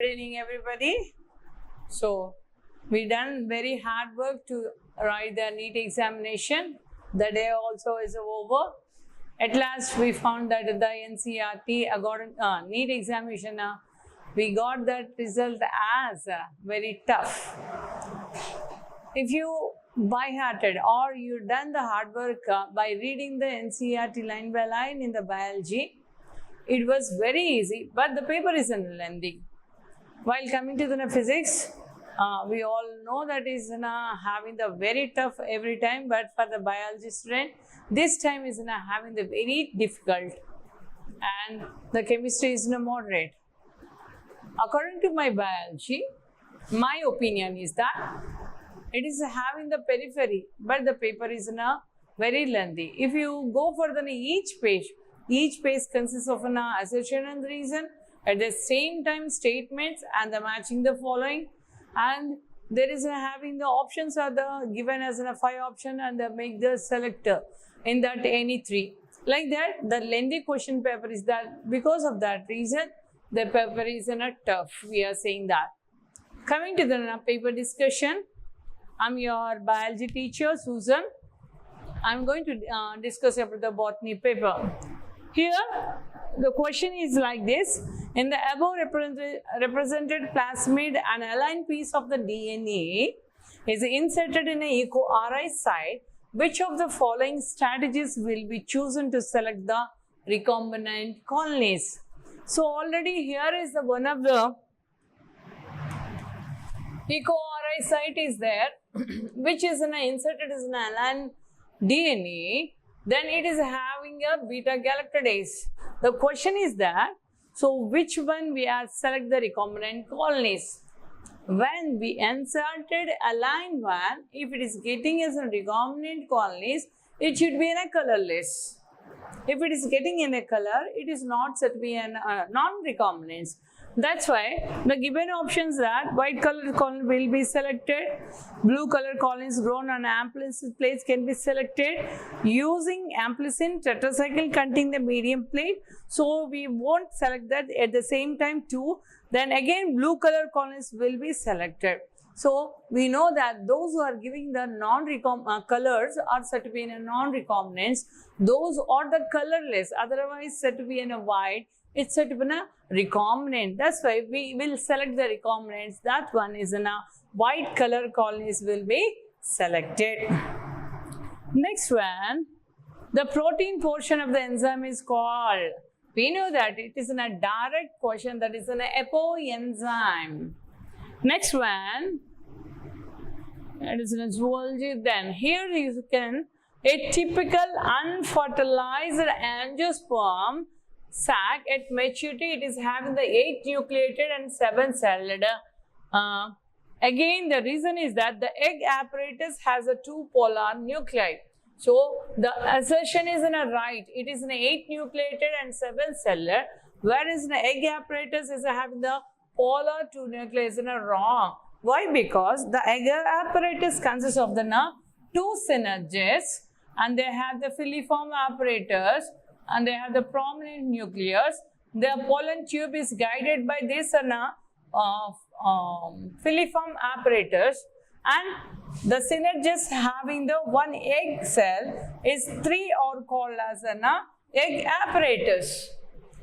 Good evening, everybody. So, we done very hard work to write the NEET examination. The day also is over. At last, we found that the NCERT NEET examination, we got that result as very tough. If you by-hearted or you done the hard work by reading the NCERT line by line in the biology, it was very easy, but the paper is lengthy. While coming to the physics, we all know that is having the very tough every time, but for the biology student, this time is having the very difficult, and the chemistry is moderate. According to my biology, my opinion is that it is having the periphery, but the paper is very lengthy. If you go for each page consists of an assertion and reason. At the same time, statements and the matching the following, and there is having the options are the given as a 5 option, and they make the selector in that any 3. Like that, the lengthy question paper is that because of that reason, the paper is tough. We are saying that. Coming to the paper discussion, I'm your biology teacher, Susan. I'm going to discuss about the botany paper. Here, the question is like this. In the above represented plasmid, an aligned piece of the DNA is inserted in a EcoRI site. Which of the following strategies will be chosen to select the recombinant colonies? So already here is the one of the EcoRI site is there, which is inserted as an aligned DNA. Then it is having a beta galactidase. The question is that, so which one we are select the recombinant colonies? When we inserted aligned one, if it is getting as a recombinant colonies, it should be in a colorless. If it is getting in a color, it is not said to be a non-recombinants. That's why the given options that white color colony will be selected, blue color colonies grown on amplicin plates can be selected using amplicin tetracycle containing the medium plate. So we won't select that at the same time too. Then again blue color colonies will be selected. So we know that those who are giving the colors are said to be in a non-recombinants. Those are the colorless, otherwise said to be in a white. It's said to be a recombinant. That's why we will select the recombinants. That one is in a white color colonies will be selected. Next one, the protein portion of the enzyme is called. We know that it is in a direct question, that is an apoenzyme. Next one, it is in a zoology. Then here you can a typical unfertilized angiosperm sac at maturity, it is having the 8 nucleated and 7 celled. Again, the reason is that the egg apparatus has a 2 polar nuclei. So the assertion is in a right. It is an 8 nucleated and 7 celled, whereas the egg apparatus is having the polar 2 nuclei is in a wrong. Why? Because the egg apparatus consists of the 2 synergists, and they have the filiform apparatus, and they have the prominent nucleus. The pollen tube is guided by this filiform apparatus, and the synergist having the 1 egg cell is 3 are called as an egg apparatus.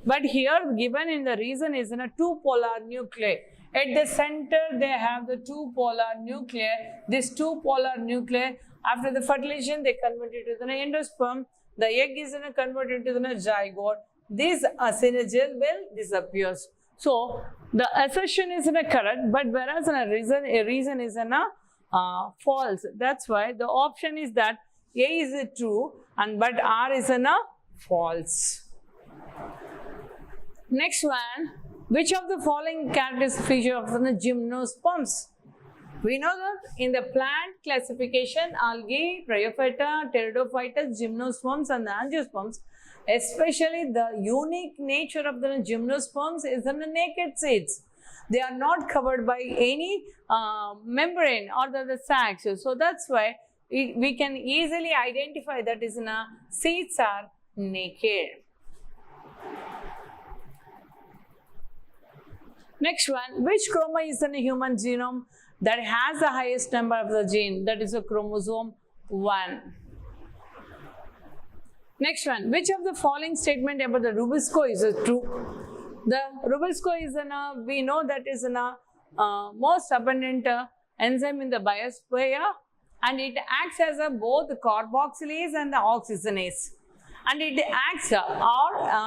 But here given in the reason is in a 2 polar nuclei. At the center they have the 2 polar nuclei. This 2 polar nuclei, after the fertilization they convert it to the endosperm. The egg is converted to the zygote. This synergy will disappear. So the assertion is correct, but whereas a reason is false. That's why the option is that A is true, and but R is false. Next one, which of the following characteristic feature of the gymnosperms? We know that in the plant classification, algae, bryophyta, pteridophyta, gymnosperms and the angiosperms, especially the unique nature of the gymnosperms is in the naked seeds. They are not covered by any membrane or the sacs. So that's why we can easily identify that is seeds are naked. Next one, which chroma is in a human genome that has the highest number of the gene? That is a chromosome 1. Next one, which of the following statement about the Rubisco is true? The Rubisco is we know that is most abundant enzyme in the biosphere, and it acts as both carboxylase and the oxygenase, and it acts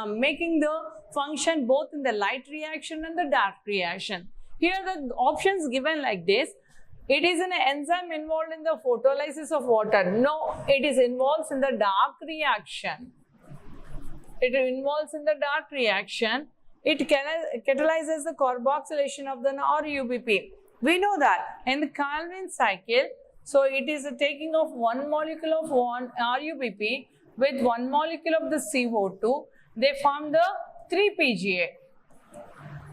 making the function both in the light reaction and the dark reaction. Here the options given like this. It is an enzyme involved in the photolysis of water. No, it is involved in the dark reaction. It involves in the dark reaction. It catalyzes the carboxylation of the RUBP. We know that in the Calvin cycle, so it is a taking of one molecule of one RUBP with one molecule of the CO2. They form the 3-PGA.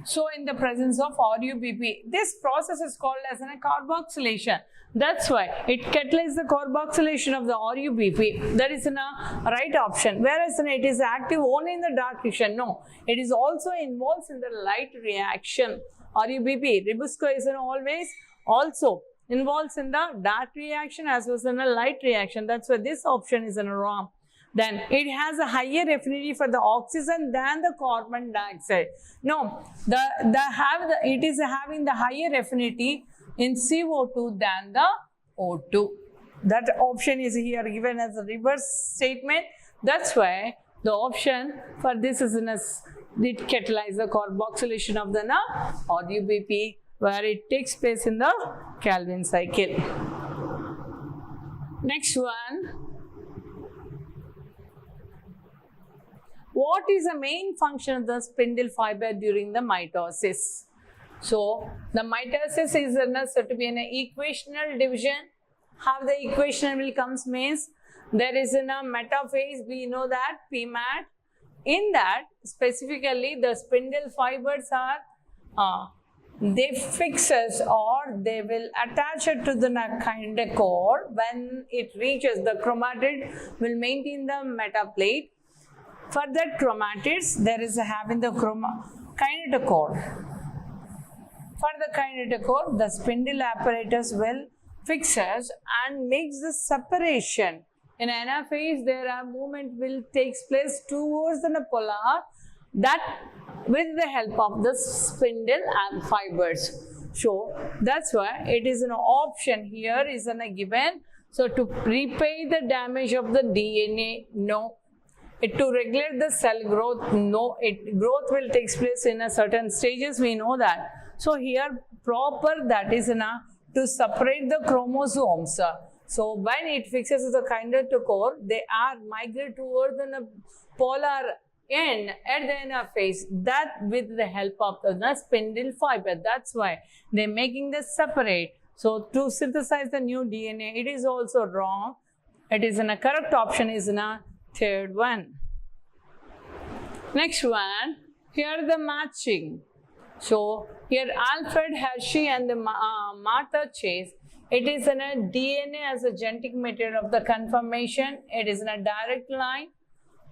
So in the presence of RUBP, this process is called as a carboxylation. That's why it catalyzes the carboxylation of the RUBP. That is a right option. Whereas it is active only in the dark reaction. No, it is also involved in the light reaction. RUBP, Rubisco is always also involves in the dark reaction as well as in a light reaction. That's why this option is wrong. Then it has a higher affinity for the oxygen than the carbon dioxide. No, it is having the higher affinity in CO2 than the O2. That option is here given as a reverse statement. That's why the option for this is it catalyzes the carboxylation of the RUBP, where it takes place in the Calvin cycle. Next one. What is the main function of the spindle fiber during the mitosis? So, the mitosis is said to be an equational division. How the equational will comes means there is a metaphase, we know that PMAT. In that, specifically, the spindle fibers are they fixes or they will attach it to the kinetochore. When it reaches the chromatid, will maintain the metaplate. For that chromatids, there is having the kinetochore. For the kinetochore, the spindle apparatus will fixes and makes the separation. In anaphase, there are movement will takes place towards the polar, that with the help of the spindle and fibers. So that's why it is an option here is given. So to repair the damage of the DNA, no. To regulate the cell growth, no. Growth will take place in a certain stages, we know that. So here proper that is to separate the chromosomes. So when it fixes the kinetochore, they are migrate towards the polar end at the anaphase, that with the help of the spindle fiber. That's why they're making this separate. So to synthesize the new DNA, it is also wrong. It is a correct option is third one. Next one, here the matching. So here Alfred Hershey and the Martha Chase, it is in a DNA as a genetic material of the conformation. It is in a direct line.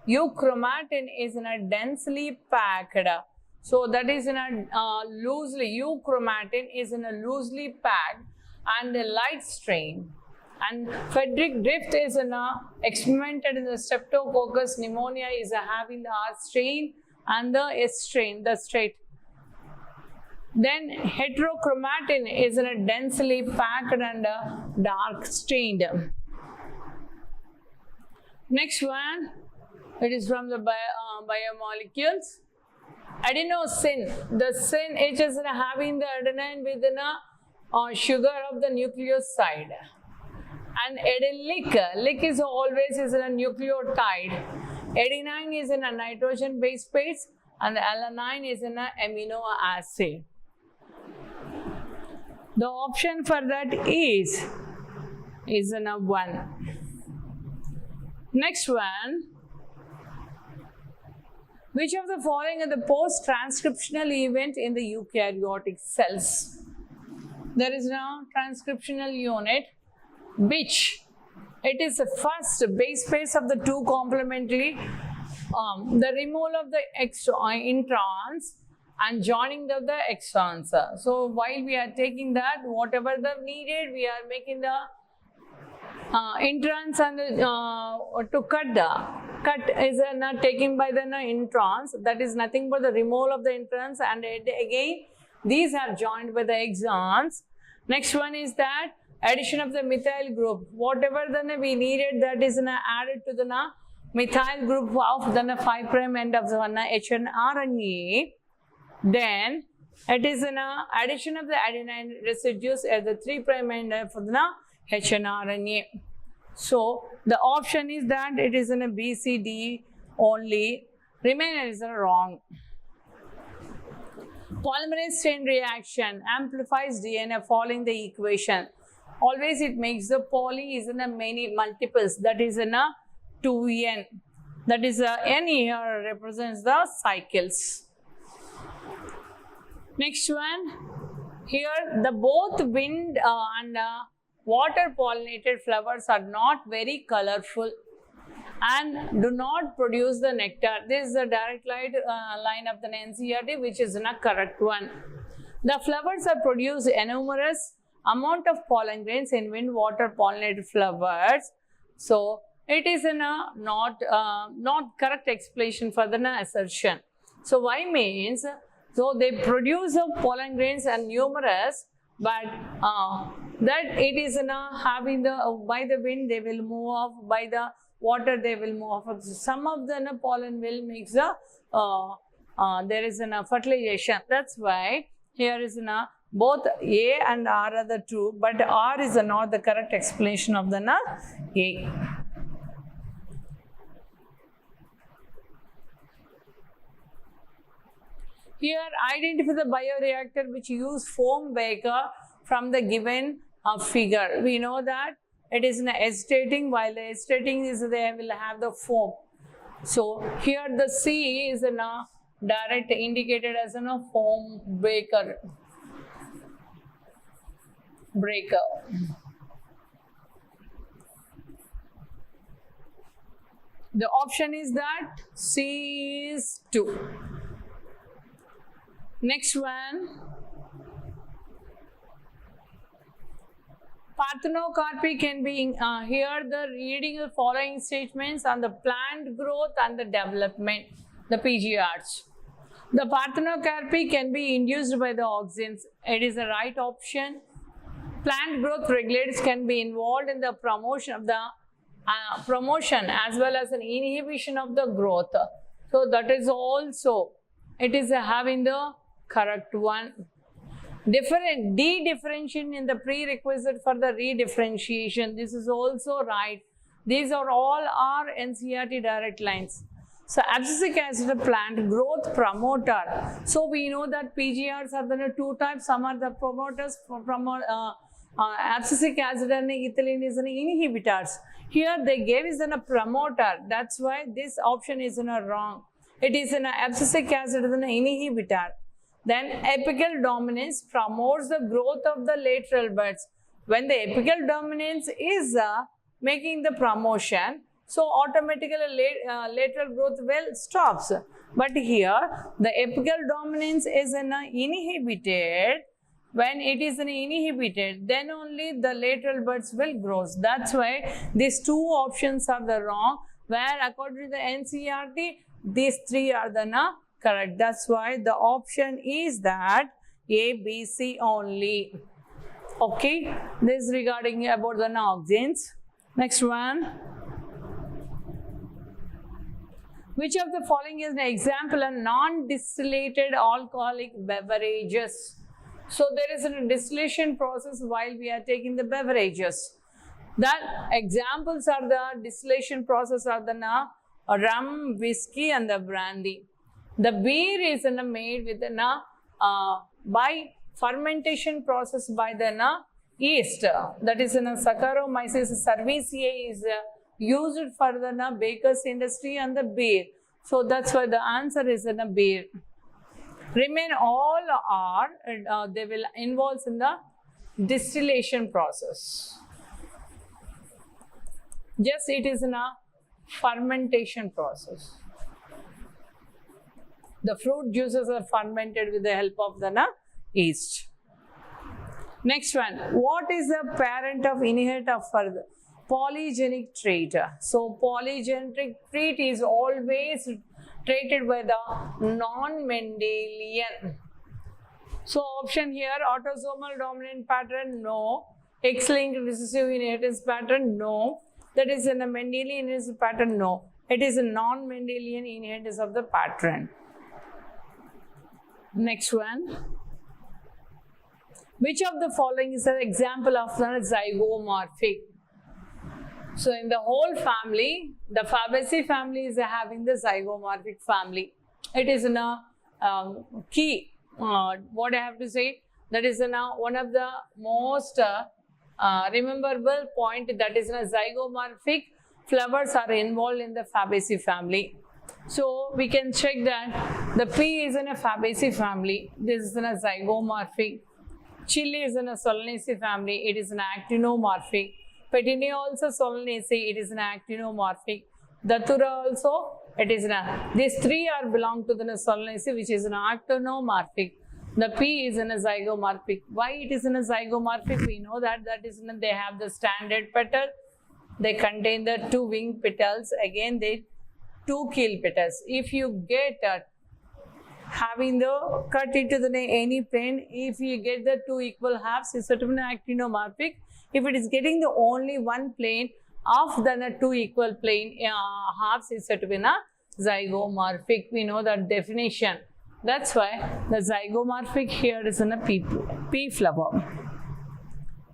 Euchromatin is in a densely packed. So that is in a loosely, euchromatin is in a loosely packed and a light strain. And Frederick Drift is experimented in the Streptococcus pneumonia is having the R strain and the S strain, the straight. Then heterochromatin is in a densely packed and dark strained. Next one, it is from the biomolecules. Adenosine, the sin it is having the adenine within a sugar of the nucleoside. And adenylate is always is a nucleotide. Adenine is in a nitrogen base pairs and alanine is in a amino acid. The option for that is in a 1. Next one. Which of the following are the post-transcriptional event in the eukaryotic cells? There is now transcriptional unit, which it is the first base pairs of the two complementary, the removal of the introns and joining of the exons. So while we are taking that, whatever the needed, we are making the introns and to cut is not taken by the introns. That is nothing but the removal of the introns, and again these are joined by the exons. Next one is that addition of the methyl group. Whatever then we needed, that is added to the methyl group of the 5' end of the hnRNA. Then it is an addition of the adenine residues at the 3' end of the hnRNA. So the option is that it is in a B, C, D only. Remainder is wrong. Polymerase chain reaction amplifies DNA following the equation. Always it makes the poly is in a many multiples, that is in a 2n. That is n here represents the cycles. Next one, here the both wind and water pollinated flowers are not very colorful and do not produce the nectar. This is the direct line of the NCERT, which is a correct one. The flowers are produced enormous amount of pollen grains in wind water pollinated flowers. So it is not correct explanation for the assertion. So why means, so they produce the pollen grains and numerous, but that it is having the by the wind they will move off, by the water they will move off. Some of the pollen will mix the there is fertilization. That's why here is both A and R are the true, but R is not the correct explanation of the A. Here, identify the bioreactor which use foam baker from the given figure. We know that it is agitating, while the agitating is they will have the foam. So here the C is direct indicated as a foam breaker. The option is that C is 2. Next one, parthenocarpy can be here the reading the following statements on the plant growth and the development, the PGRs. The parthenocarpy can be induced by the auxins. It is the right option. Plant growth regulators can be involved in the promotion of the promotion as well as an inhibition of the growth. So that is also, it is having the correct one. De-differentiation in the prerequisite for the redifferentiation. This is also right. These are all our NCERT direct lines. So abscisic acid plant growth promoter. So we know that PGRs are the two types. Some are the promoters abscisic acid and ethylene is an inhibitors. Here they gave is a promoter. That's why this option is wrong. It is an abscisic acid is an inhibitor. Then apical dominance promotes the growth of the lateral buds. When the apical dominance is making the promotion, so automatically lateral growth will stops. But here the apical dominance is inhibited. When it is inhibited, then only the lateral buds will grow. That's why these two options are the wrong, where according to the NCERT, these three are the correct. That's why the option is that A, B, C only. Okay, this is regarding about the auxins. Next one. Which of the following is an example of non-distillated alcoholic beverages? So there is a distillation process while we are taking the beverages. That examples are the distillation process are the rum, whiskey and the brandy. The beer is made with by fermentation process by the yeast. That is Saccharomyces cerevisiae is used for the baker's industry and the beer. So that's why the answer is beer. Remain all are they will involve in the distillation process. Just it is in a fermentation process. The fruit juices are fermented with the help of the yeast. Next one, what is the parent of inherit of further? Polygenic trait. So polygenic trait is always treated by the non-Mendelian. So option here, autosomal dominant pattern, no. X-linked recessive inheritance pattern, no. That is in a Mendelian inheritance pattern, no. It is a non-Mendelian inheritance of the pattern. Next one. Which of the following is an example of the zygomorphic? So in the whole family, the Fabaceae family is having the zygomorphic family. It is in a key. What I have to say, that is one of the most rememberable point, that is zygomorphic flowers are involved in the Fabaceae family. So we can check that the P is in a Fabaceae family. This is in a zygomorphic. Chili is in a Solanaceae family. It is an actinomorphic. Petunia also Solanaceae. It is an actinomorphic. Datura also, it is these three are belong to the Solanaceae, which is an actinomorphic. The P is in a zygomorphic. Why it is in a zygomorphic? We know that they have the standard petal. They contain the two wing petals. Again, they two keel petals. If you get having the cut into the any plane, if you get the two equal halves, it's sort of an actinomorphic. If it is getting the only one plane of the two equal plane halves, it's sort of a zygomorphic. We know that definition. That's why the zygomorphic here is in a P flower.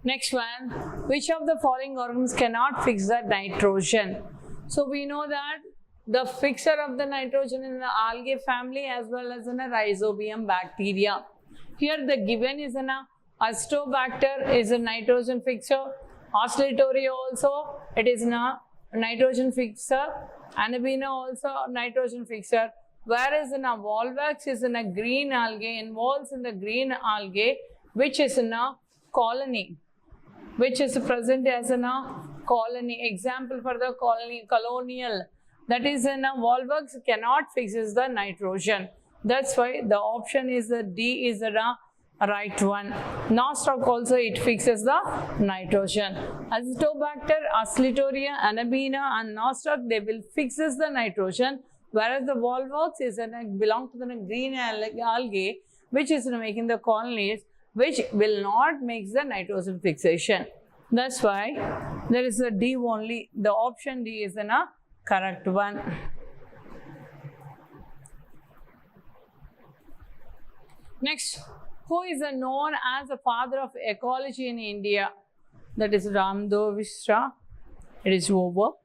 Next one, which of the following organisms cannot fix the nitrogen? So we know that the fixer of the nitrogen in the algae family as well as in a rhizobium bacteria. Here the given is an Azotobacter is a nitrogen fixer. Oscillatoria also, it is a nitrogen fixer. Anabina also nitrogen fixer. Whereas in a Volvax is in a green algae, involves in the green algae, which is in a colony, which is present as in a colony. Example for the colonial. That is in a Volvax cannot fixes the nitrogen. That's why the option is the D is the right one. Nostoc also it fixes the nitrogen. Azotobacter, Oscillatoria, Anabina and Nostoc, they will fixes the nitrogen. Whereas the Volvox is belong to the green algae, which is making the colonies, which will not make the nitrogen fixation. That's why there is a D only. The option D is a correct one. Next, who is known as the father of ecology in India? That is Ramdev Mishra. It is over.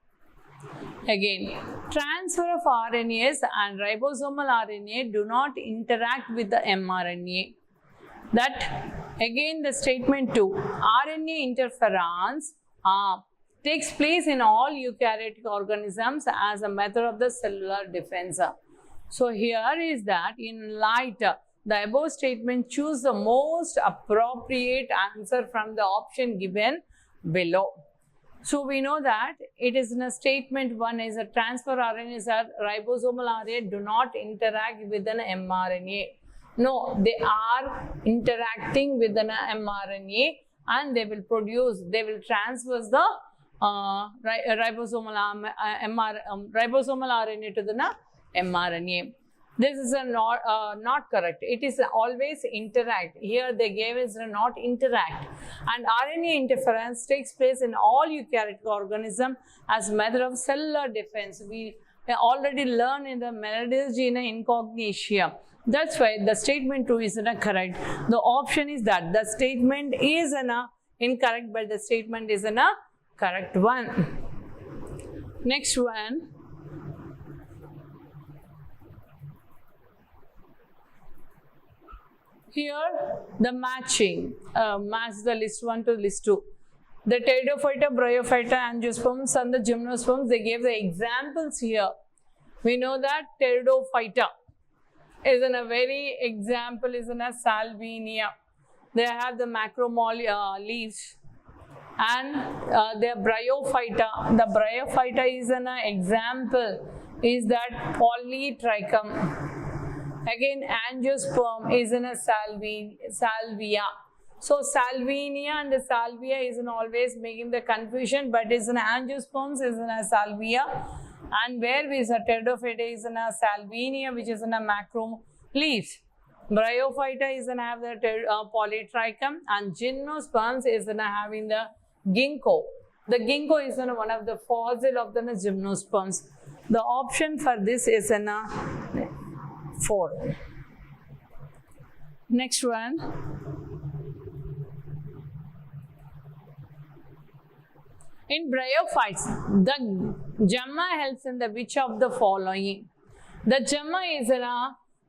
Again, transfer of RNAs and ribosomal RNA do not interact with the mRNA. That again the statement 2, RNA interference takes place in all eukaryotic organisms as a method of the cellular defense. So here is that in light the above statement, choose the most appropriate answer from the option given below. So we know that it is in a statement 1 is a transfer RNAs or ribosomal RNA do not interact with an mRNA. No, they are interacting with an mRNA and they will transfer the ribosomal RNA to the mRNA. This is not correct. It is always interact. Here they gave us not interact. And RNA interference takes place in all eukaryotic organisms as method of cellular defense. We already learned in the Menadelgina incognitia. That's why the statement 2 is correct. The option is that the statement is incorrect, but the statement is correct one. Next one. Here, the matching, match the list 1 to list 2. The pteridophyta, bryophyta, angiosperms and the gymnosperms, they gave the examples here. We know that pteridophyta is in a very example is in a Salvinia. They have the macromoly leaves. And the bryophyta, the bryophyta is an example is that Polytrichum. Again, angiosperm is in a salvia. So salvinia and the salvia is in always making the confusion, but is an angiosperms is in a salvia, and where is a pteridophyta is in a salvinia, which is in a macro leaves. Bryophyta is in have the polytrichum, and gymnosperms is in having the ginkgo. The ginkgo is in one of the fossil of the gymnosperms. The option for this is in a 4. Next one. In bryophytes, the gemma helps in the which of the following? The gemma is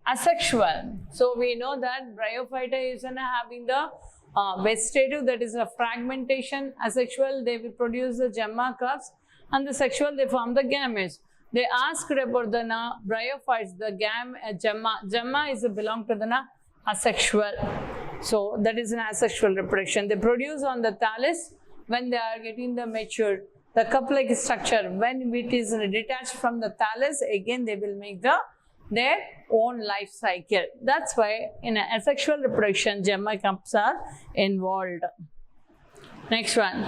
asexual. So we know that bryophyta is having the vegetative, that is a fragmentation. Asexual, they will produce the gemma cups, and the sexual, they form the gametes. They asked about the bryophytes, the gemma is belong to the asexual. So that is an asexual reproduction. They produce on the thallus when they are getting the mature. The cup-like structure, when it is detached from the thallus, again they will make their own life cycle. That's why in an asexual reproduction, gemma cups are involved. Next one.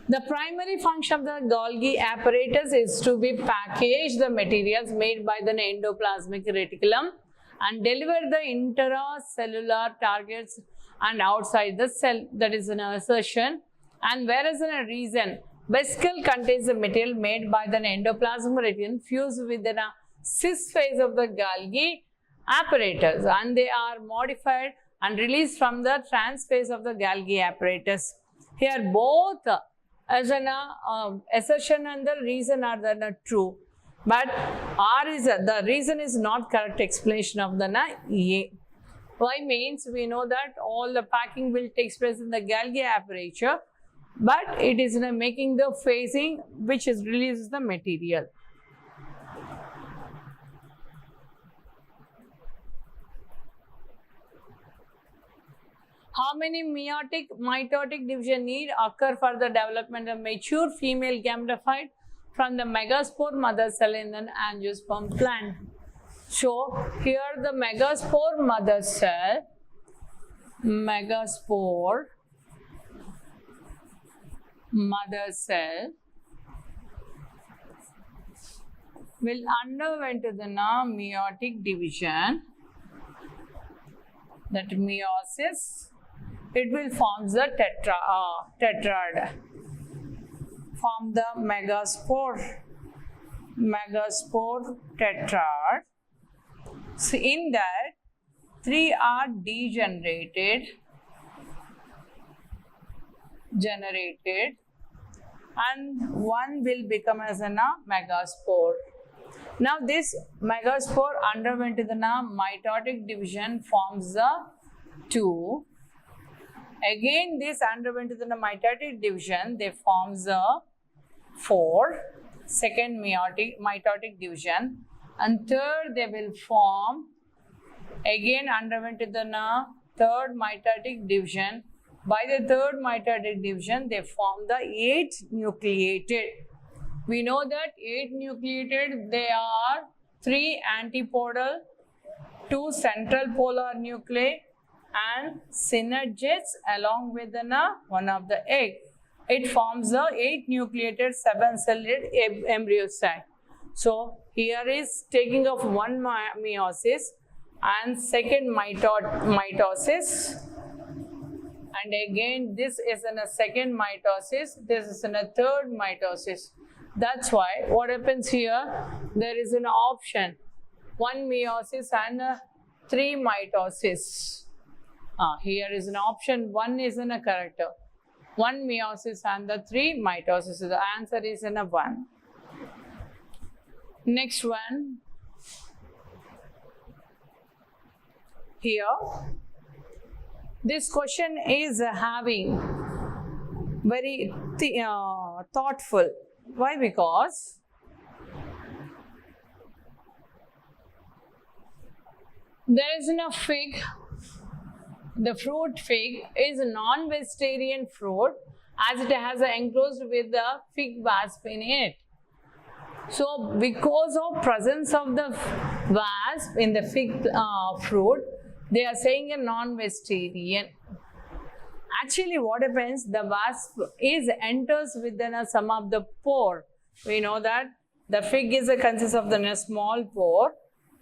The primary function of the Golgi apparatus is to be package the materials made by the endoplasmic reticulum and deliver the intracellular targets and outside the cell. That is an assertion. And whereas in a reason, vesicle contains the material made by the endoplasmic reticulum fused with the cis phase of the Golgi apparatus, and they are modified and released from the trans phase of the Golgi apparatus. Here both as an assertion and the reason are true, but the reason is not correct explanation of the A. Why means we know that all the packing will take place in the Golgi apparatus, but it is making the phasing which is releases the material. How many meiotic, mitotic division need occur for the development of mature female gametophyte from the megaspore mother cell in an angiosperm plant? So here the megaspore mother cell, will underwent the meiotic division, that meiosis. It will form the tetrad. Form the megaspore tetrad. So in that, 3 are generated, and 1 will become as a megaspore. Now this megaspore underwent the mitotic division, forms the 2. Again this underwent the mitotic division, they forms the 4, second mitotic division, and third they will form, again underwent the third mitotic division. By the third mitotic division, they form the 8 nucleated. We know that 8 nucleated, they are 3 antipodal, 2 central polar nuclei, and synergids along with one of the egg. It forms the 8 nucleated 7-celled embryocyte. So here is taking of 1 meiosis and second mitosis, and again this is in a second mitosis, this is in a third mitosis. That's why what happens here, there is an option 1 meiosis and 3 mitosis. Here is an option 1 is in a character, 1 meiosis and the 3 mitosis. The answer is in a 1. Next one. Here, this question is having very thoughtful. Why? Because there is a fig. The fruit fig is a non-vegetarian fruit as it has enclosed with the fig wasp in it. So because of presence of the wasp in the fig fruit, they are saying a non-vegetarian. Actually, what happens? The wasp enters within some of the pore. We know that the fig consists of the small pore.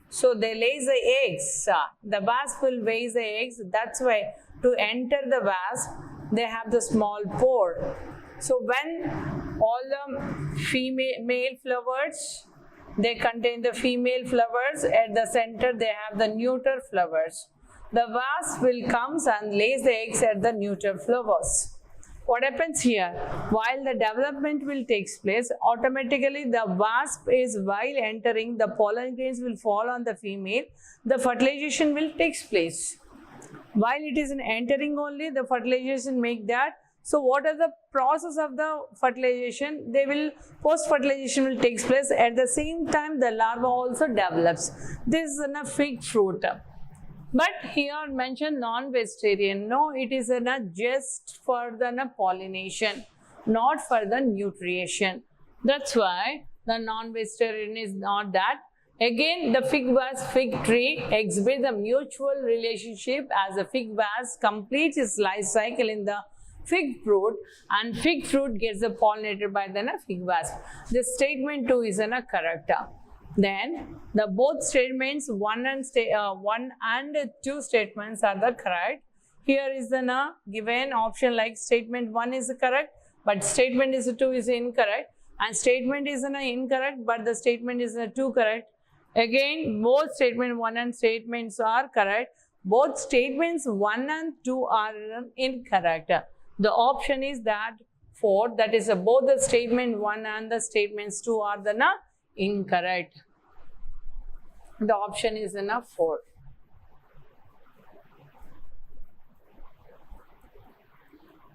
So they lay the eggs. The wasp will lay the eggs. That's why to enter the wasp, they have the small pore. So when all the male flowers, they contain the female flowers. At the center, they have the neuter flowers. The wasp will come and lays the eggs at the neuter flowers. What happens here? While the development will take place, automatically the wasp while entering, the pollen grains will fall on the female. The fertilization will take place. While it is entering only, the fertilization make that. So what are the process of the fertilization? Post-fertilization will take place. At the same time, the larva also develops. This is a fig fruit. But here mentioned non-vegetarian. No, it is just for the pollination, not for the nutrition. That's why the non-vegetarian is not that. Again, the fig tree exhibits a mutual relationship as the fig wasp completes its life cycle in the fig fruit, and fig fruit gets pollinated by the fig wasp. This statement 2 is correct. Then the both statements 1 and 2 statements are the correct. Here is the given option like statement 1 is correct, but statement 2 is incorrect, and statement is incorrect, but the statement is 2 correct. Again, both statement 1 and statements are correct. Both statements 1 and 2 are incorrect. The option is that 4, that is both the statement 1 and the statements 2 are the incorrect. The option is 4.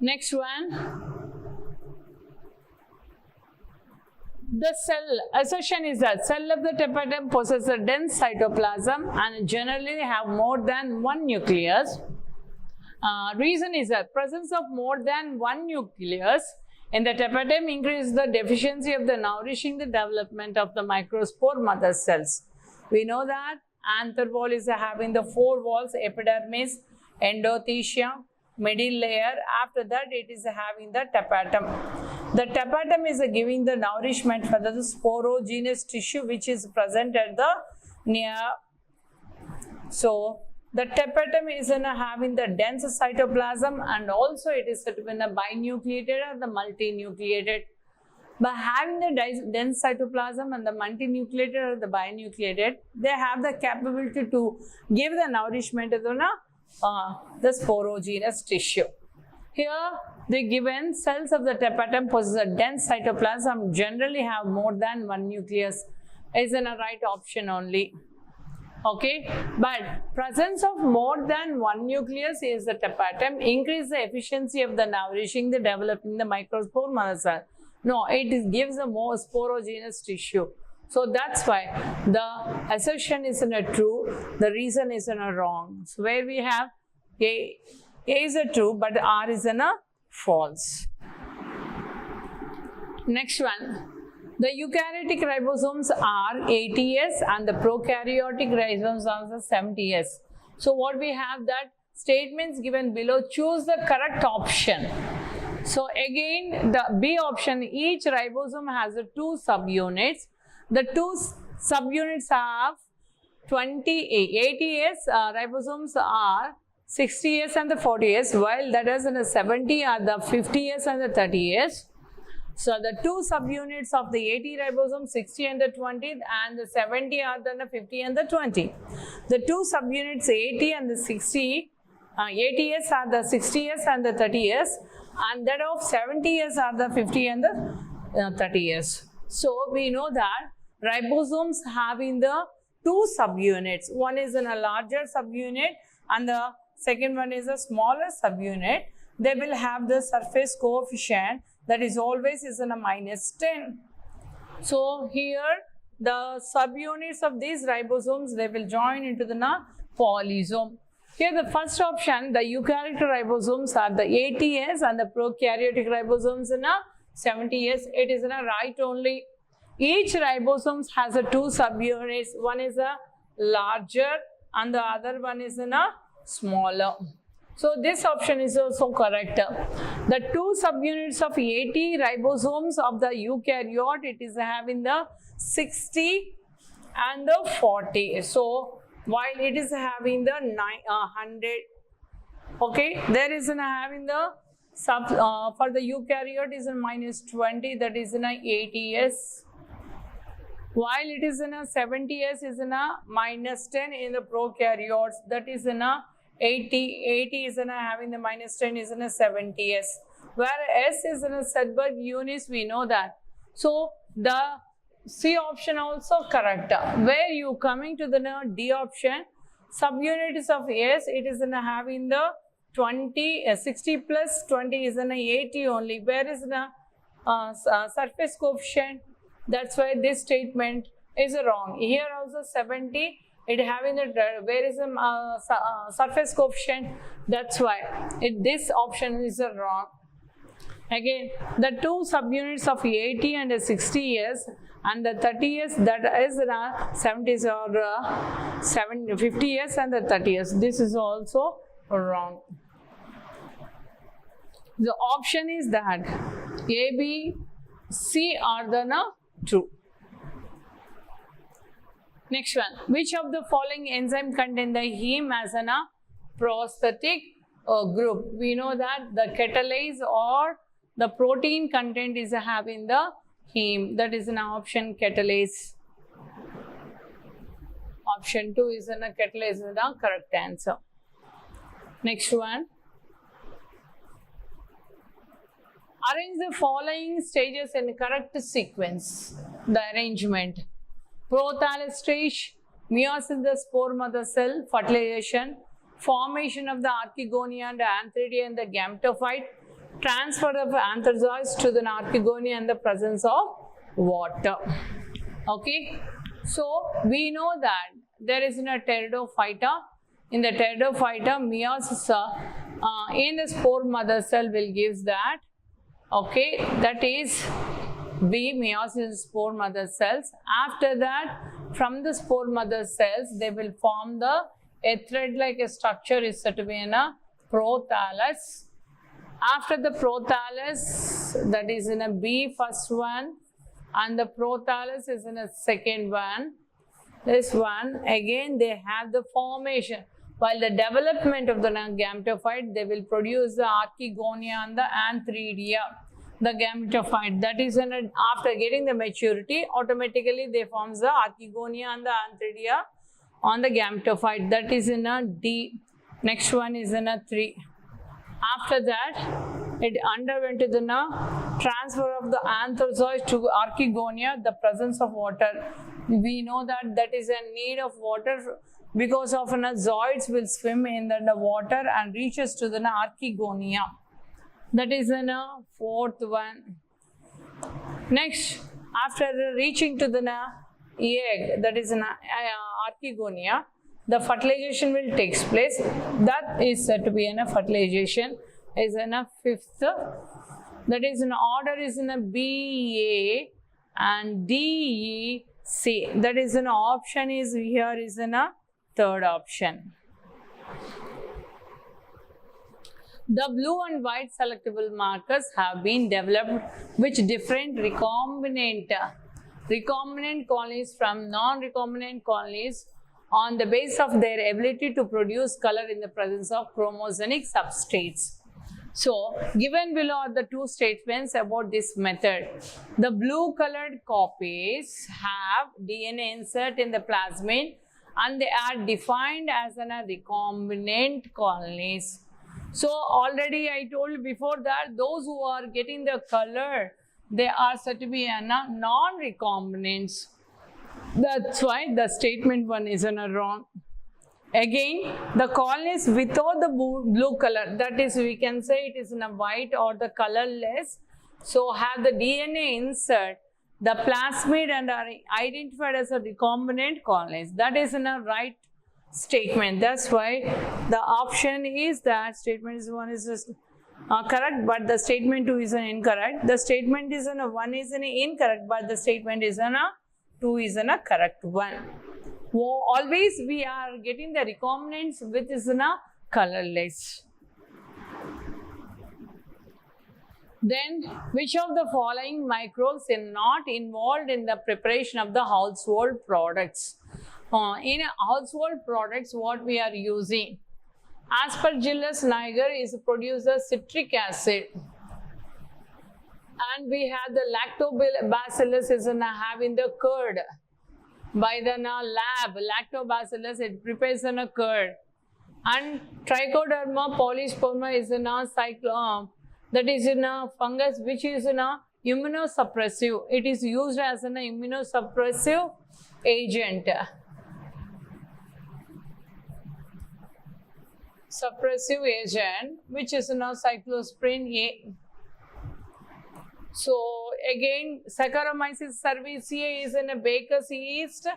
Next one. The cell assertion is that cell of the tapetum possesses a dense cytoplasm and generally have more than one nucleus. Reason is that presence of more than one nucleus in the tapetum increases the deficiency of the nourishing the development of the microspore mother cells. We know that anther wall is having the 4 walls: epidermis, endothelium, middle layer. After that, it is having the tapetum. The tapetum is giving the nourishment for the sporogenous tissue which is present at the near. So the tapetum is having the dense cytoplasm, and also it is said to be binucleated or the multinucleated. By having the dense cytoplasm and the multinucleated or the binucleated, they have the capability to give the nourishment to the sporogenous tissue. Here, the given cells of the tapetum possess a dense cytoplasm, generally have more than one nucleus, is a right option only. Okay, but presence of more than one nucleus is the tapetum increase the efficiency of the nourishing the developing the microspore mother cell. No, it gives a more sporogenous tissue. So that's why the assertion is true, the reason is wrong. So where we have A is true, but R is false. Next one. The eukaryotic ribosomes are 80S and the prokaryotic ribosomes are the 70S. So what we have that statements given below, choose the correct option. So again, the B option, each ribosome has 2 subunits. The 2 subunits have 80S ribosomes are 60S and the 40S, while that is in the 70 are the 50S and the 30S. So the 2 subunits of the 80 ribosomes, 60 and the 20, and the 70 are the 50 and the 20. The 2 subunits 80 and the 60, 80S are the 60S and the 30S, and that of 70S are the 50 and the 30S. So we know that ribosomes having the 2 subunits. One is in a larger subunit and the second one is a smaller subunit. They will have the surface coefficient that is always is in a -10. So here the subunits of these ribosomes, they will join into the polysome. Here the first option, the eukaryotic ribosomes are the 80S and the prokaryotic ribosomes in a 70S. It is in a right only. Each ribosome has a 2 subunits. One is a larger and the other one is in a smaller. So this option is also correct. The two subunits of 80 ribosomes of the eukaryote, it is having the 60 and the 40. So while it is having the 100, okay, there is having the for the eukaryote is a -20, that is in a 80s. While it is in a 70s is in a -10 in the prokaryotes, that is in a 80 is in a having the -10 is in a 70s. Where S is in a Sedberg units, we know that. So the C option also correct. Where you coming to the D option, subunits of S, it is in a having the 60 plus 20 is in a 80 only. Where is the surface coefficient? That's why this statement is wrong. Here also 70, it having the where is the surface coefficient? That's why this option is wrong. Again, the two subunits of 80 and 60 years and the 30 years, that is 70s or 50 years and the 30 years. This is also wrong. The option is that A, B, C are the true. Next one, which of the following enzyme contain the heme as a prosthetic group? We know that the catalase or the protein content is having the heme, that is an option catalase. Option 2 is a catalase, is the correct answer. Next one, arrange the following stages in correct sequence. The arrangement: prothallus stage, meiosis the spore mother cell, fertilization, formation of the archegonia and antheridia and the gametophyte, transfer of antherzoids to the archegonia and the presence of water. Okay, so we know that there is a pteridophyta. In the pteridophyta, meiosis in the spore mother cell will give that. Okay, that is B, meiosis spore mother cells. After that, from the spore mother cells, they will form a thread-like structure is said to be in a prothallus. After the prothallus, that is in a B, first one, and the prothallus is in a second one. This one, again, they have the formation. While the development of the gametophyte, they will produce the archegonia and the antheridia. The gametophyte, that is after getting the maturity, automatically they form the archegonia and the antheridia on the gametophyte. That is in a D. Next one is in a 3. After that, it underwent the transfer of the antherzoids to archegonia, the presence of water. We know that that is a need of water because of zoids will swim in the water and reaches to the archegonia. That is in a 4th one. Next, after reaching to the egg, that is an archegonia, the fertilization will take place. That is said to be in a fertilization is in a 5th. That is an order is in a B, A and D, E, C. That is an option is here is in a 3rd option. The blue and white selectable markers have been developed which different recombinant colonies from non-recombinant colonies on the basis of their ability to produce color in the presence of chromogenic substrates. So, given below are the two statements about this method. The blue colored copies have DNA insert in the plasmid and they are defined as recombinant colonies. So, already I told before that those who are getting the color, they are said to be non-recombinants. That's why the statement 1 is wrong. Again, the colonies without the blue color, that is we can say it is in a white or the colorless. So, have the DNA insert, the plasmid and are identified as a recombinant colonies. That is in a right statement. That's why the option is that statement 1 is just correct, but the statement 2 is incorrect. The statement is 1 is incorrect, but the statement is 2 is a correct one. Always we are getting the recombinants which is in a colorless. Then, which of the following microbes are not involved in the preparation of the household products? In household products, what we are using? Aspergillus niger is producer citric acid. And we have the lactobacillus is having the curd. By the lab, lactobacillus, it prepares a curd. And Trichoderma polysporma is in a that is in a fungus which is in a immunosuppressive. It is used as an immunosuppressive agent. Suppressive agent, which is in a cyclosporin A. So again, Saccharomyces cerevisiae is in a baker's yeast,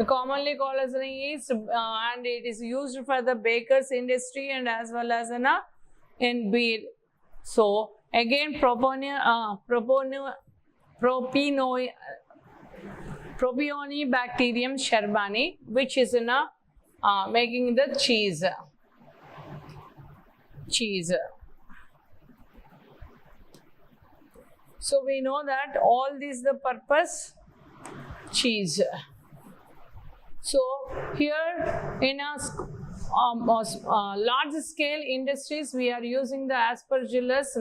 commonly called as an yeast, and it is used for the baker's industry and as well as in beer. So again, Propionibacterium sherbani, which is in making the cheese. So we know that all this the purpose cheese. So here in a large scale industries we are using the Aspergillus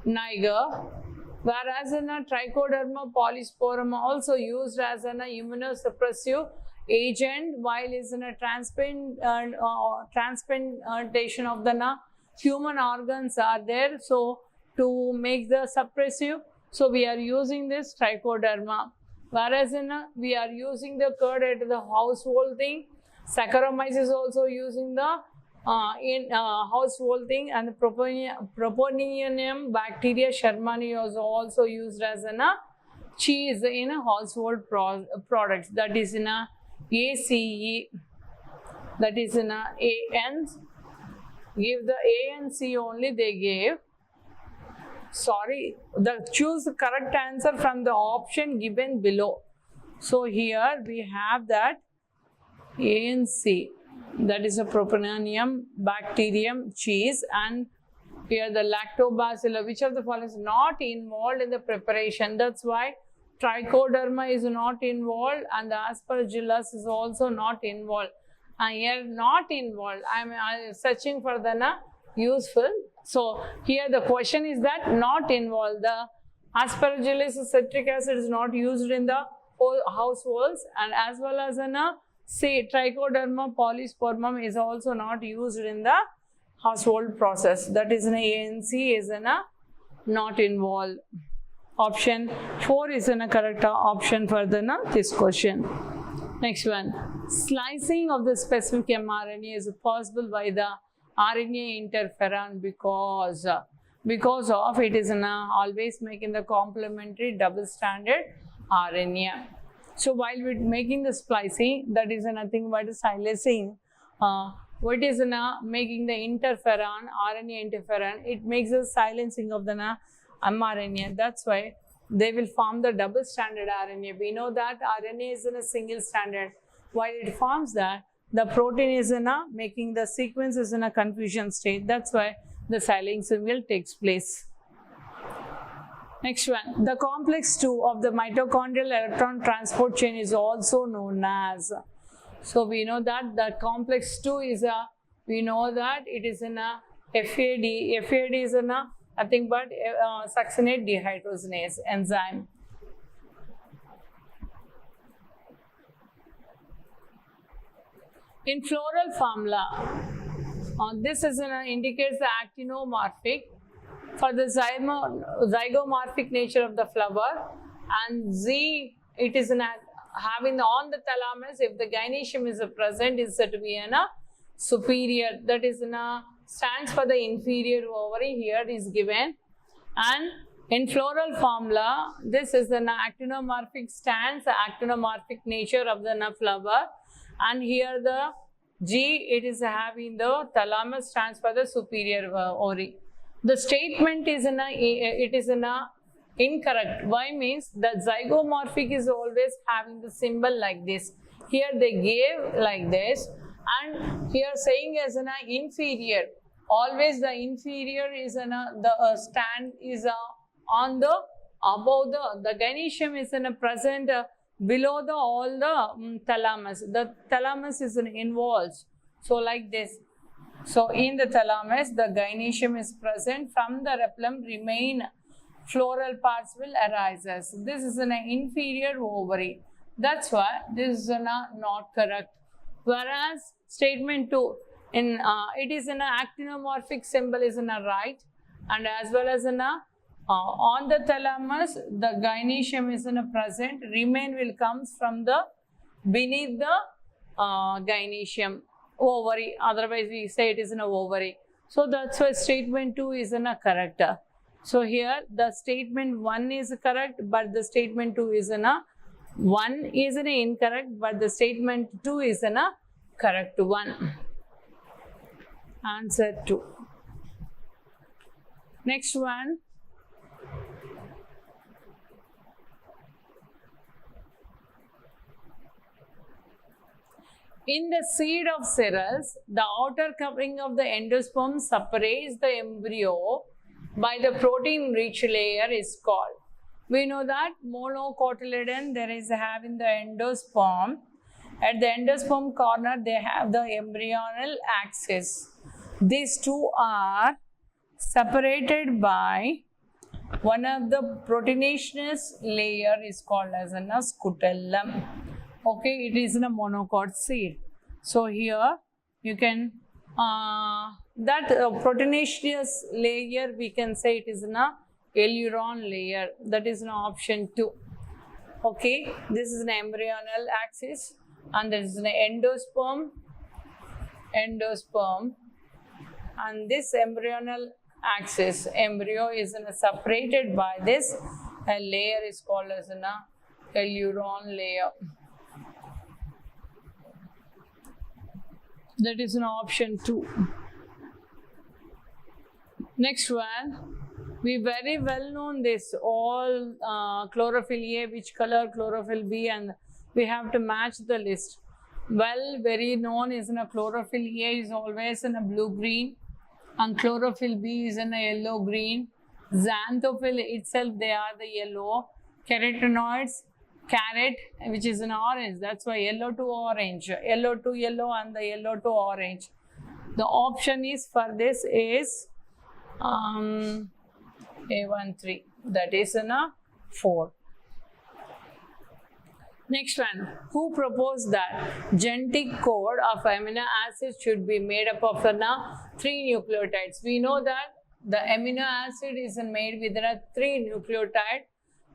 niger, whereas in a Trichoderma polysporum also used as an immunosuppressive agent, while is in a transplantation of the human organs are there, so to make the suppressive, so we are using this Trichoderma. Whereas in we are using the curd at the household thing. Saccharomyces is also using the household thing, and the Propionibacterium sherbani is also used as a cheese in a household products. That is in a ACE. That is in a AN. Give the A and C only they gave. Sorry, choose the correct answer from the option given below. So here we have that A and C. That is a Propionibacterium bacterium cheese, and here the lactobacillus. Which of the following is not involved in the preparation? That's why Trichoderma is not involved and the Aspergillus is also not involved. And here not involved. I'm searching for the useful. So here the question is that not involved. The Aspergillus citric acid is not used in the households, and as well as Trichoderma polysporum is also not used in the household process. That is ANC is not involved. Option 4 is a correct option for this question. Next one. Slicing of the specific mRNA is possible by the RNA interferon because of it is always making the complementary double-stranded RNA. So while we're making the splicing, that is nothing but silencing. What is making the interferon, RNA interferon? It makes the silencing of the mRNA. That's why they will form the double-stranded RNA. We know that RNA is in a single stranded. While it forms that, the protein is making the sequence is in a confusion state. That's why the silencing will takes place. Next one. The complex 2 of the mitochondrial electron transport chain is also known as. So we know that the complex 2 is we know that it is in a FAD. FAD is nothing but succinate dehydrogenase enzyme. In floral formula, this is indicates the actinomorphic for the zygomorphic nature of the flower, and Z it is having on the thalamus. If the gynoecium is present, is said to be superior. That is stands for the inferior ovary. Here is given, and in floral formula, this is an actinomorphic stance, actinomorphic nature of the flower. And here the G, it is having the thalamus stands for the superior ovary. The statement is it is incorrect. Why means the zygomorphic is always having the symbol like this. Here they gave like this, and here saying as an inferior. Always the inferior is the stand is on the above the gynecium is in a present below the all the thalamus. The thalamus is involved. So like this. So in the thalamus, the gynecium is present. From the reticulum remain floral parts will arise. This is an inferior ovary. That's why this is not correct. Whereas statement 2, in it is an actinomorphic symbol is in a right, and as well as in a on the thalamus, the gynecium is in a present. Remain will comes from the beneath the gynecium ovary. Otherwise, we say it is in a ovary. So that's why statement 2 is in a correct. So here the statement 1 is correct, but the statement 2 is in a 1 is an incorrect, but the statement 2 is in a correct one. Answer 2. Next one. In the seed of cereals, the outer covering of the endosperm separates the embryo by the protein-rich layer is called. We know that monocotyledon there is having the endosperm. At the endosperm corner, they have the embryonal axis. These two are separated by one of the proteinaceous layer is called as a scutellum. Okay, it is in a monocot seed. So here you can that proteinaceous layer we can say it is in a aileron layer. That is an option 2. Okay, this is an embryonal axis, and there is an endosperm, and this embryonal axis, embryo is in a separated by this a layer is called as an aileron layer. That is an option 2. Next one, we very well known this all chlorophyll A, which color, chlorophyll B, and we have to match the list. Well, very known is in a chlorophyll A is always in a blue green, and chlorophyll B is in a yellow green. Xanthophyll itself they are the yellow. Carotenoids, carrot which is an orange, that's why yellow to orange, yellow to yellow, and the yellow to orange. The option is for this is A13, that is in a 4. Next one, who proposed that genetic code of amino acids should be made up of 3 nucleotides? We know that the amino acid is made with 3 nucleotides.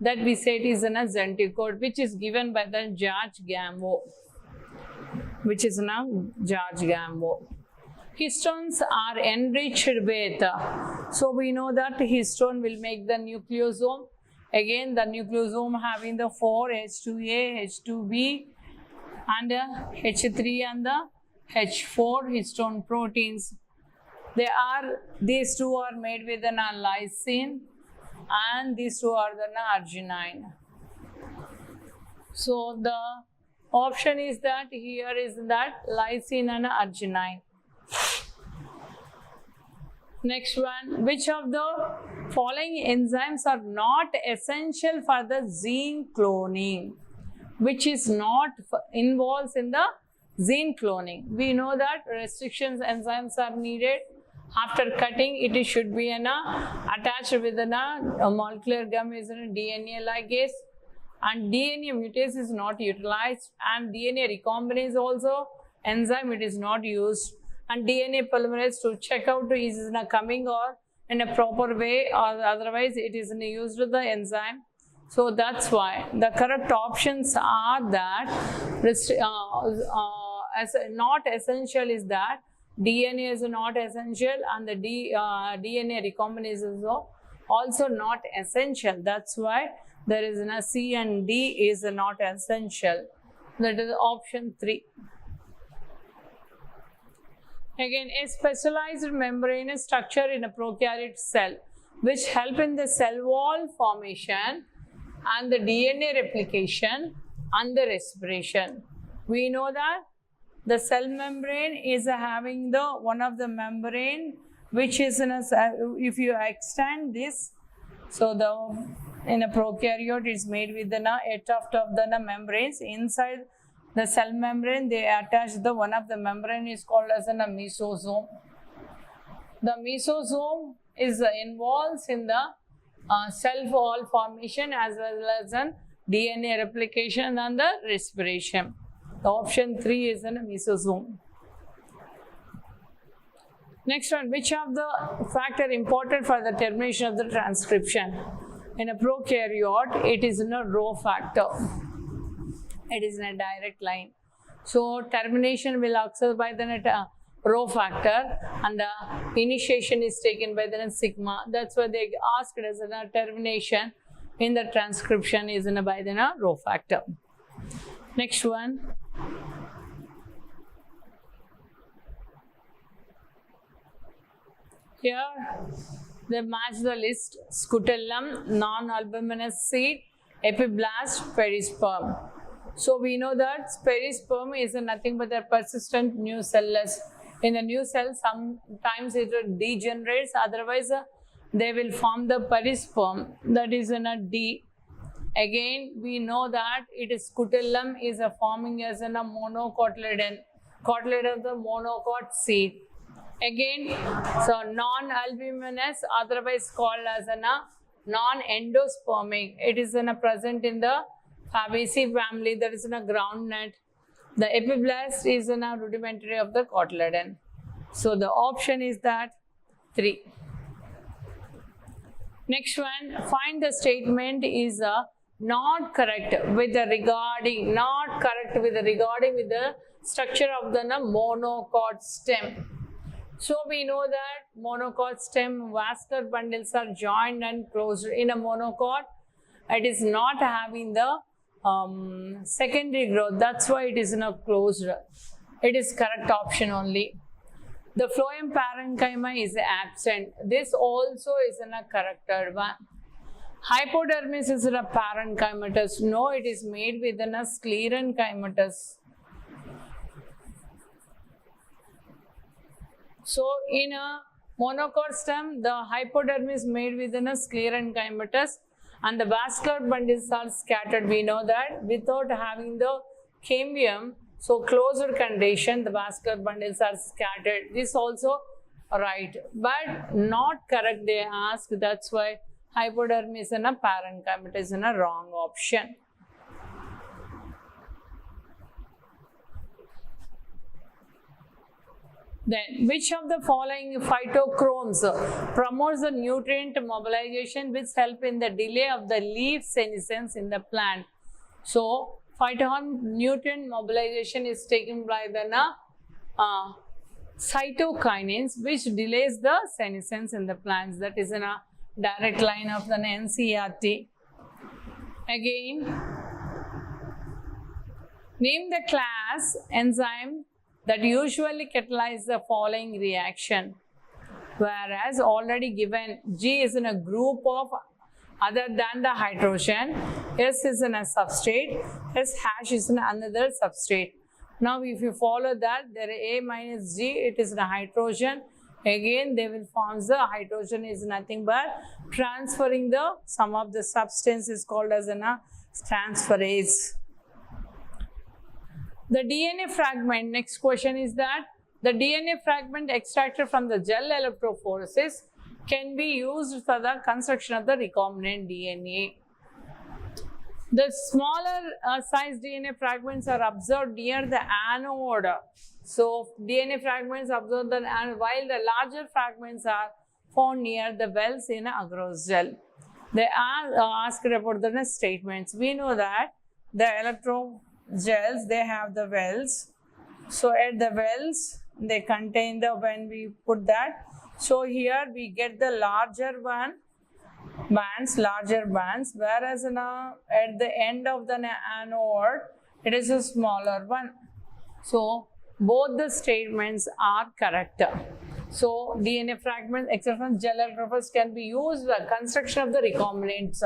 That we say it is a genetic code, which is given by the George Gamow, which is now George Gamow. Histones are enriched with, so we know that histone will make the nucleosome. Again, the nucleosome having the 4 H2A, H2B, and H3 and the H4 histone proteins. These two are made with an lysine, and these two are the arginine. So the option is that here is that lysine and arginine. Next one, which of the following enzymes are not essential for the gene cloning? Which is not involved in the gene cloning? We know that restrictions enzymes are needed. After cutting, it should be attached with a molecular gum is a DNA ligase, and DNA mutase is not utilized, and DNA recombinase also enzyme it is not used, and DNA polymerase to check out is coming or in a proper way, or otherwise it is used with the enzyme. So that's why the correct options are that as not essential is that DNA is not essential, and the DNA recombinase is also not essential. That's why there is a C and D is not essential. That is option 3. Again, a specialized membranous structure in a prokaryote cell which help in the cell wall formation and the DNA replication and the respiration. We know that the cell membrane is having the one of the membrane which is in a, if you extend this, so the in a prokaryote is made with the a tuft of the membranes inside the cell membrane. They attach the one of the membrane is called as a mesosome. The mesosome is involves in the cell wall formation as well as an DNA replication and the respiration. The option 3 is in a mesosome. Next one, which of the factor important for the termination of the transcription? In a prokaryote, it is in a rho factor. It is in a direct line. So termination will occur by the rho factor and the initiation is taken by the sigma. That's why they asked as a termination in the transcription is in a by the rho factor. Next one. Here they match the list: scutellum, non-albuminous seed, epiblast, perisperm. So we know that perisperm is nothing but a persistent new cellus. In the new cell, sometimes it degenerates, otherwise they will form the perisperm, that is in a D. Again, we know that it is scutellum is forming as in a monocotyledon, cotyledon of the monocot seed. Again, so non-albuminous, otherwise called as a non-endospermic. It is present in the Fabaceae family, that is in a groundnut. The epiblast is in a rudimentary of the cotyledon. So the option is that 3. Next one, find the statement is not correct with the regarding, not correct with the regarding with the structure of the monocot stem. So we know that monocot stem vascular bundles are joined and closed in a monocot. It is not having the secondary growth. That's why it is not closed. It is correct option only. The phloem parenchyma is absent. This also is a corrected one. Hypodermis is a parenchymatous. No, it is made within a sclerenchymatous. So in a monocot stem, the hypodermis made within a sclerenchymatous and the vascular bundles are scattered. We know that without having the cambium, so closed condition, the vascular bundles are scattered. This also right, but not correct they ask. That's why hypodermis and a parenchyma is in a wrong option. Then, which of the following phytochromes promotes the nutrient mobilization which help in the delay of the leaf senescence in the plant? So, phytonutrient mobilization is taken by the cytokinins, which delays the senescence in the plants. That is in a direct line of the NCERT. Again, name the class enzyme that usually catalyze the following reaction. Whereas already given G is in a group of other than the hydrogen, S is in a substrate, S hash is in another substrate. Now if you follow that, there is A minus G, it is a hydrogen. Again they will form the hydrogen is nothing but transferring the some of the substance is called as a transferase. The DNA fragment, next question is that the DNA fragment extracted from the gel electrophoresis can be used for the construction of the recombinant DNA. The smaller size DNA fragments are observed near the anode. So DNA fragments observed the anode, while the larger fragments are found near the wells in agarose gel. They are asked about the statements. We know that the electrogels, they have the wells. So at the wells, they contain the, when we put that, so here we get the larger larger bands, whereas now at the end of the anode, it is a smaller one. So both the statements are correct. So DNA fragments except from gel electrophores can be used for construction of the recombinants.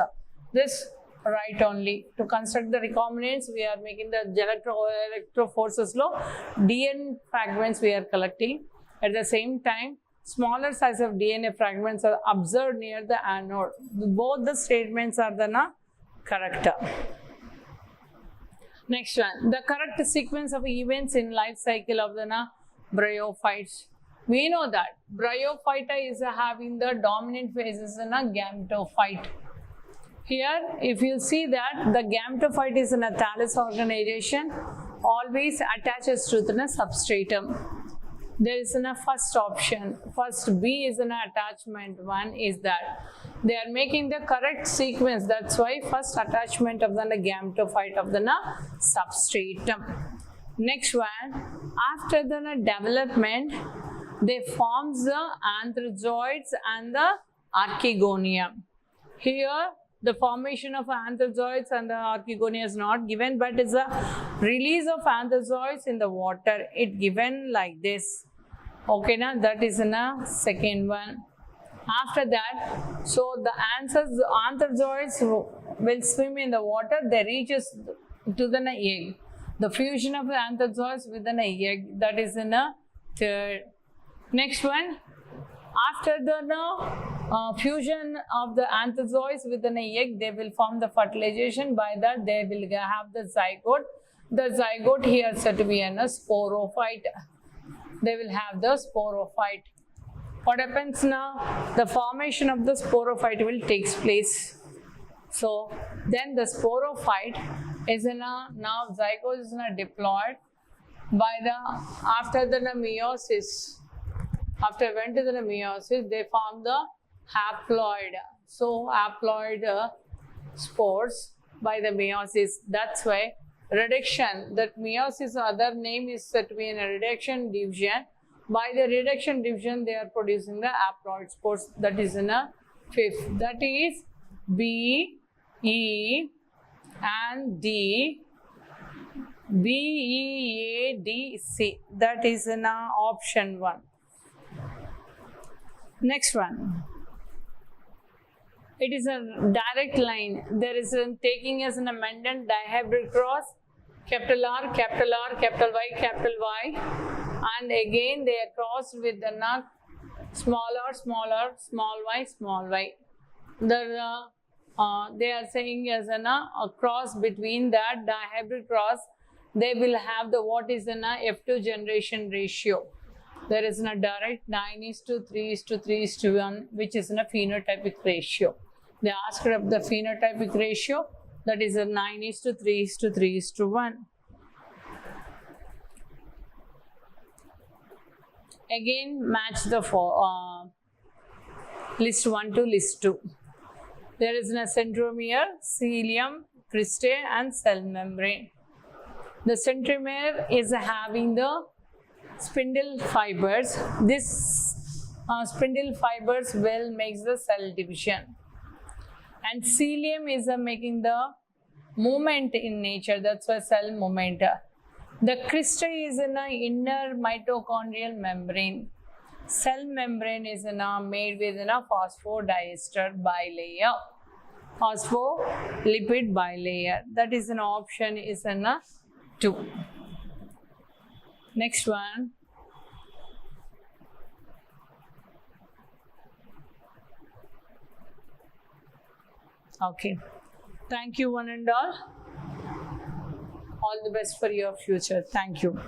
This right only. To construct the recombinants, we are making the gel electrophores low. DNA fragments we are collecting. At the same time, smaller size of DNA fragments are observed near the anode. Both the statements are the correct. Next one, the correct sequence of events in life cycle of the bryophytes. We know that bryophyta is having the dominant phases in a gametophyte. Here, if you see that the gametophyte is in a thallus organization, always attaches to the substratum. There is a first option. First B is an attachment. One is that they are making the correct sequence. That's why first attachment of the gametophyte of the substratum. Next one, after the development, they forms the anthrazoids and the archegonia. Here, the formation of anthrazoids and the archegonia is not given, but it's a release of anthrazoids in the water. It given like this. Okay, now that is in a second one. After that, so the anthrazoids will swim in the water. They reaches to the egg. The fusion of the anthrazoids with an egg, that is in a third. Next one, after the fusion of the anthrazoids with an egg, they will form the fertilization. By that, they will have the zygote. The zygote here is said to be a sporophyte. They will have the sporophyte. What happens now? The formation of the sporophyte will take place. So then the sporophyte is in a, now zygote is in a diploid. By the, after the meiosis, after went to the meiosis, they form the haploid. So haploid spores by the meiosis. That's why reduction, that meiosis other name is said to be in a reduction division. By the reduction division, they are producing the haploid spores. That is in a fifth. That is B, E, and D. B, E, A, D, C. That is in a option 1. Next one. It is a direct line. There is a taking as an amendment dihybrid cross, capital R, capital R, capital Y, capital Y, and again they are crossed with the smaller, smaller, small y, small y. They are saying as a cross between that dihybrid cross, they will have the what is an F2 generation ratio. There is a direct 9:3:3:1, which is a phenotypic ratio. They asked of the phenotypic ratio, that is a 9:3:3:1. Again, match the list 1 to list 2. There is a centromere, cilium, cristae, and cell membrane. The centromere is having the spindle fibers. This spindle fibers will make the cell division. And cilium is making the movement in nature. That's why cell movement. The cristae is in an inner mitochondrial membrane. Cell membrane is made with a phosphodiester bilayer. Phospholipid bilayer. That is an option is in 2. Next one. Okay. Thank you one and all. All the best for your future. Thank you.